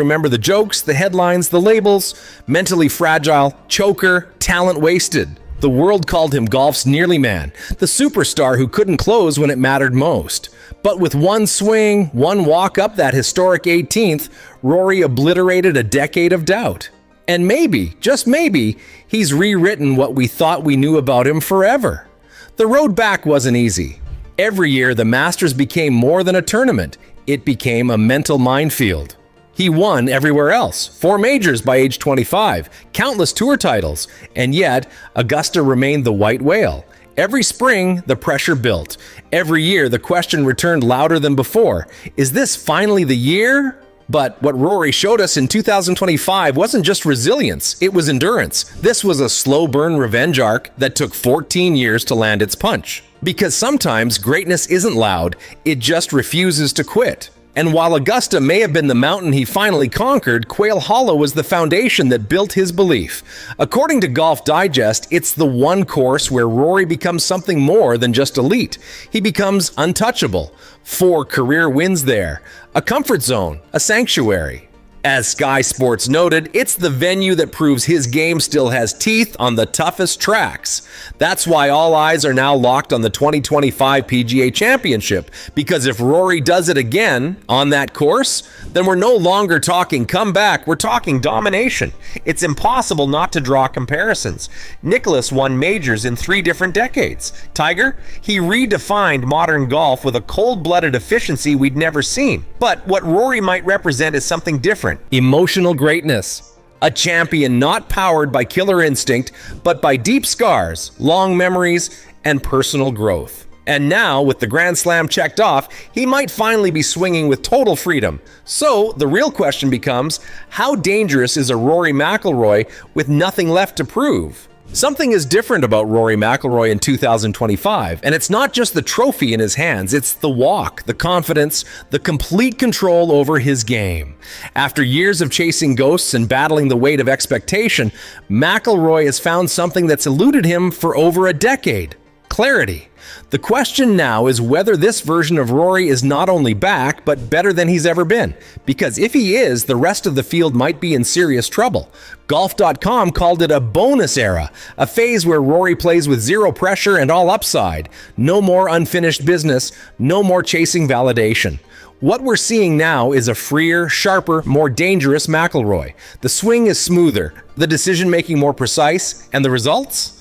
Remember the jokes, the headlines, the labels? Mentally fragile, choker, talent wasted. The world called him golf's nearly man, the superstar who couldn't close when it mattered most. But with one swing, one walk up that historic 18th, Rory obliterated a decade of doubt. And maybe, just maybe, he's rewritten what we thought we knew about him forever. The road back wasn't easy. Every year, the Masters became more than a tournament. It became a mental minefield. He won everywhere else, 4 majors by age 25, countless tour titles, and yet Augusta remained the white whale. Every spring, the pressure built. Every year, the question returned louder than before. Is this finally the year? But what Rory showed us in 2025 wasn't just resilience, it was endurance. This was a slow burn revenge arc that took 14 years to land its punch. Because sometimes greatness isn't loud, it just refuses to quit. And while Augusta may have been the mountain he finally conquered, Quail Hollow was the foundation that built his belief. According to Golf Digest, it's the one course where Rory becomes something more than just elite. He becomes untouchable. 4 career wins there. A comfort zone, a sanctuary. As Sky Sports noted, it's the venue that proves his game still has teeth on the toughest tracks. That's why all eyes are now locked on the 2025 PGA Championship, because if Rory does it again on that course, then we're no longer talking comeback, we're talking domination. It's impossible not to draw comparisons. Nicklaus won majors in 3 different decades. Tiger, he redefined modern golf with a cold-blooded efficiency we'd never seen. But what Rory might represent is something different. Emotional greatness. A champion not powered by killer instinct, but by deep scars, long memories, and personal growth. And now, with the Grand Slam checked off, he might finally be swinging with total freedom. So, the real question becomes, how dangerous is a Rory McIlroy with nothing left to prove? Something is different about Rory McIlroy in 2025, and it's not just the trophy in his hands, it's the walk, the confidence, the complete control over his game. After years of chasing ghosts and battling the weight of expectation, McIlroy has found something that's eluded him for over a decade: clarity. The question now is whether this version of Rory is not only back, but better than he's ever been. Because if he is, the rest of the field might be in serious trouble. Golf.com called it a bonus era, a phase where Rory plays with zero pressure and all upside. No more unfinished business, no more chasing validation. What we're seeing now is a freer, sharper, more dangerous McIlroy. The swing is smoother, the decision-making more precise, and the results?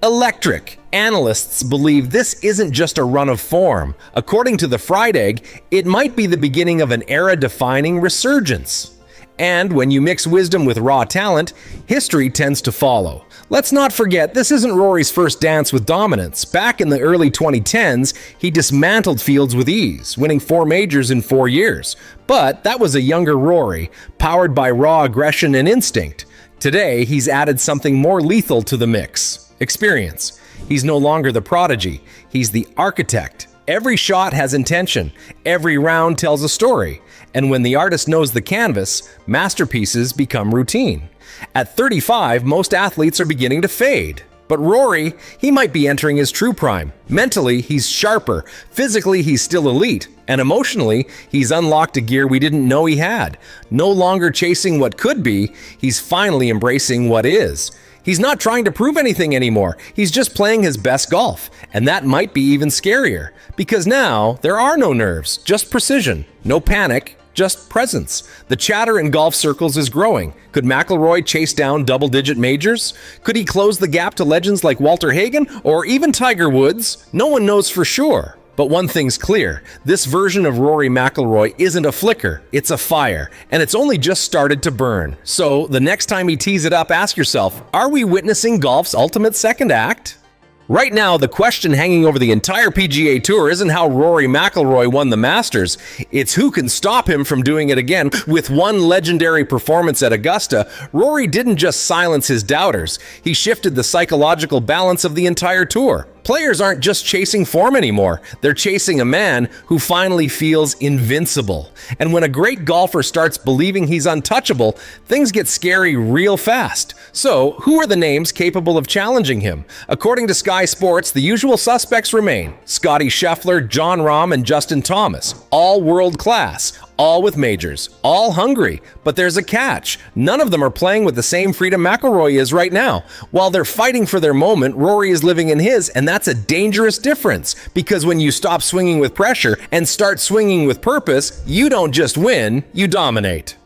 Electric. Analysts believe this isn't just a run of form. According to the Fried Egg, it might be the beginning of an era-defining resurgence. And when you mix wisdom with raw talent, history tends to follow. Let's not forget, this isn't Rory's first dance with dominance. Back in the early 2010s, he dismantled fields with ease, winning 4 majors in 4 years. But that was a younger Rory, powered by raw aggression and instinct. Today, he's added something more lethal to the mix: experience. He's no longer the prodigy, he's the architect. Every shot has intention, every round tells a story, and when the artist knows the canvas, masterpieces become routine. At 35, most athletes are beginning to fade. But Rory, he might be entering his true prime. Mentally, he's sharper. Physically, he's still elite. And emotionally, he's unlocked a gear we didn't know he had. No longer chasing what could be, he's finally embracing what is. He's not trying to prove anything anymore. He's just playing his best golf. And that might be even scarier. Because now, there are no nerves, just precision. No panic, just presence. The chatter in golf circles is growing. Could McIlroy chase down double-digit majors? Could he close the gap to legends like Walter Hagen or even Tiger Woods? No one knows for sure. But one thing's clear, this version of Rory McIlroy isn't a flicker, it's a fire, and it's only just started to burn. So, the next time he tees it up, ask yourself, are we witnessing golf's ultimate second act? Right now, the question hanging over the entire PGA Tour isn't how Rory McIlroy won the Masters, it's who can stop him from doing it again. With one legendary performance at Augusta, Rory didn't just silence his doubters, he shifted the psychological balance of the entire tour. Players aren't just chasing form anymore, they're chasing a man who finally feels invincible. And when a great golfer starts believing he's untouchable, things get scary real fast. So, who are the names capable of challenging him? According to Sky Sports, the usual suspects remain: Scottie Scheffler, Jon Rahm, and Justin Thomas. All world class, all with majors, all hungry, but there's a catch. None of them are playing with the same freedom McIlroy is right now. While they're fighting for their moment, Rory is living in his, and that's a dangerous difference, because when you stop swinging with pressure and start swinging with purpose, you don't just win, you dominate.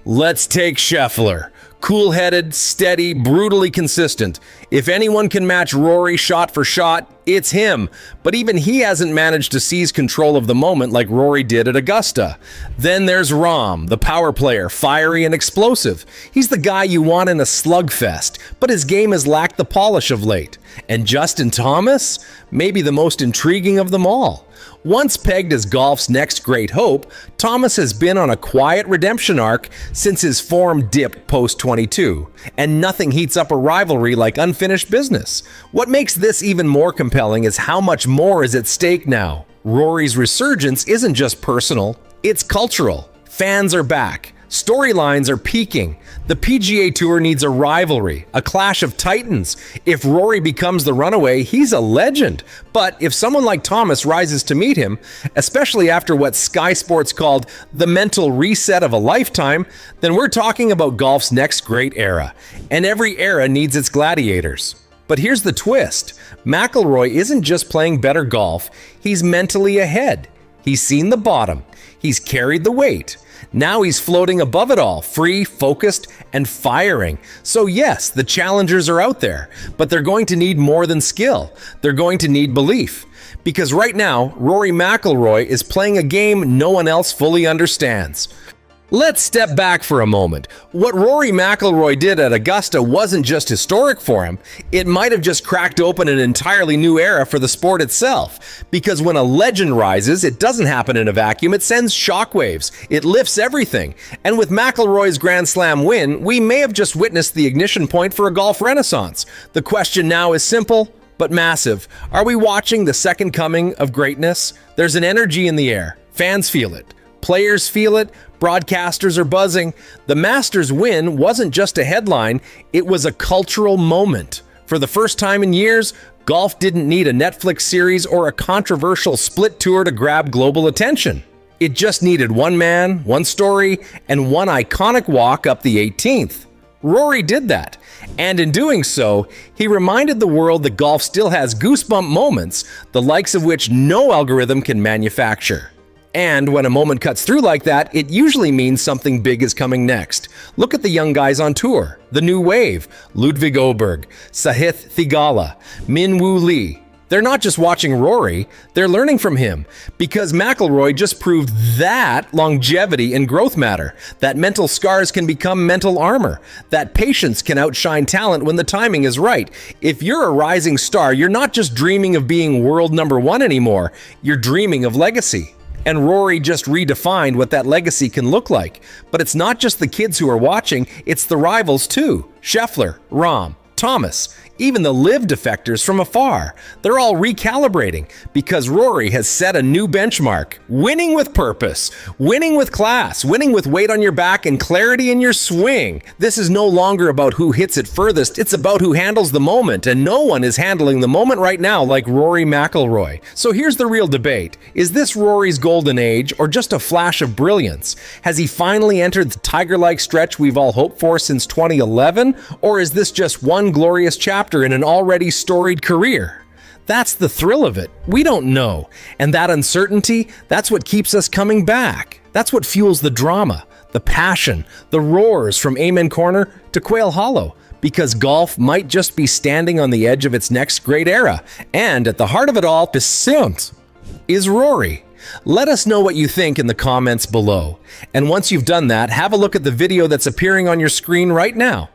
Let's take Scheffler. Cool-headed, steady, brutally consistent. If anyone can match Rory shot for shot, it's him. But even he hasn't managed to seize control of the moment like Rory did at Augusta. Then there's Rahm, the power player, fiery and explosive. He's the guy you want in a slugfest, but his game has lacked the polish of late. And Justin Thomas? Maybe the most intriguing of them all. Once pegged as golf's next great hope, Thomas has been on a quiet redemption arc since his form dipped post-22, and nothing heats up a rivalry like unfinished business. What makes this even more compelling is how much more is at stake now. Rory's resurgence isn't just personal, it's cultural. Fans are back. Storylines are peaking. The PGA Tour needs a rivalry, a clash of titans. If Rory becomes the runaway, he's a legend. But if someone like Thomas rises to meet him, especially after what Sky Sports called the mental reset of a lifetime, then we're talking about golf's next great era. And every era needs its gladiators. But here's the twist. McIlroy isn't just playing better golf, he's mentally ahead. He's seen the bottom. He's carried the weight. Now he's floating above it all, free, focused, and firing. So yes, the challengers are out there, but they're going to need more than skill. They're going to need belief. Because right now, Rory McIlroy is playing a game no one else fully understands. Let's step back for a moment. What Rory McIlroy did at Augusta wasn't just historic for him, it might have just cracked open an entirely new era for the sport itself. Because when a legend rises, it doesn't happen in a vacuum, it sends shockwaves, it lifts everything. And with McIlroy's Grand Slam win, we may have just witnessed the ignition point for a golf renaissance. The question now is simple, but massive. Are we watching the second coming of greatness? There's an energy in the air. Fans feel it. Players feel it, broadcasters are buzzing. The Masters win wasn't just a headline, it was a cultural moment. For the first time in years, golf didn't need a Netflix series or a controversial split tour to grab global attention. It just needed one man, one story, and one iconic walk up the 18th. Rory did that, and in doing so, he reminded the world that golf still has goosebump moments, the likes of which no algorithm can manufacture. And when a moment cuts through like that, it usually means something big is coming next. Look at the young guys on tour. The new wave, Ludwig Åberg, Sahith Theegala, Min Woo Lee. They're not just watching Rory, they're learning from him. Because McIlroy just proved that longevity and growth matter, that mental scars can become mental armor, that patience can outshine talent when the timing is right. If you're a rising star, you're not just dreaming of being world number one anymore, you're dreaming of legacy. And Rory just redefined what that legacy can look like. But it's not just the kids who are watching, it's the rivals too. Scheffler, Rahm, Thomas, even the live defectors from afar. They're all recalibrating because Rory has set a new benchmark. Winning with purpose, winning with class, winning with weight on your back and clarity in your swing. This is no longer about who hits it furthest, it's about who handles the moment, and no one is handling the moment right now like Rory McIlroy. So here's the real debate. Is this Rory's golden age or just a flash of brilliance? Has he finally entered the tiger-like stretch we've all hoped for since 2011? Or is this just one glorious chapter in an already storied career? That's the thrill of it. We don't know. And that uncertainty, that's what keeps us coming back. That's what fuels the drama, the passion, the roars from Amen Corner to Quail Hollow. Because golf might just be standing on the edge of its next great era. And at the heart of it all, STUNS is Rory. Let us know what you think in the comments below. And once you've done that, have a look at the video that's appearing on your screen right now.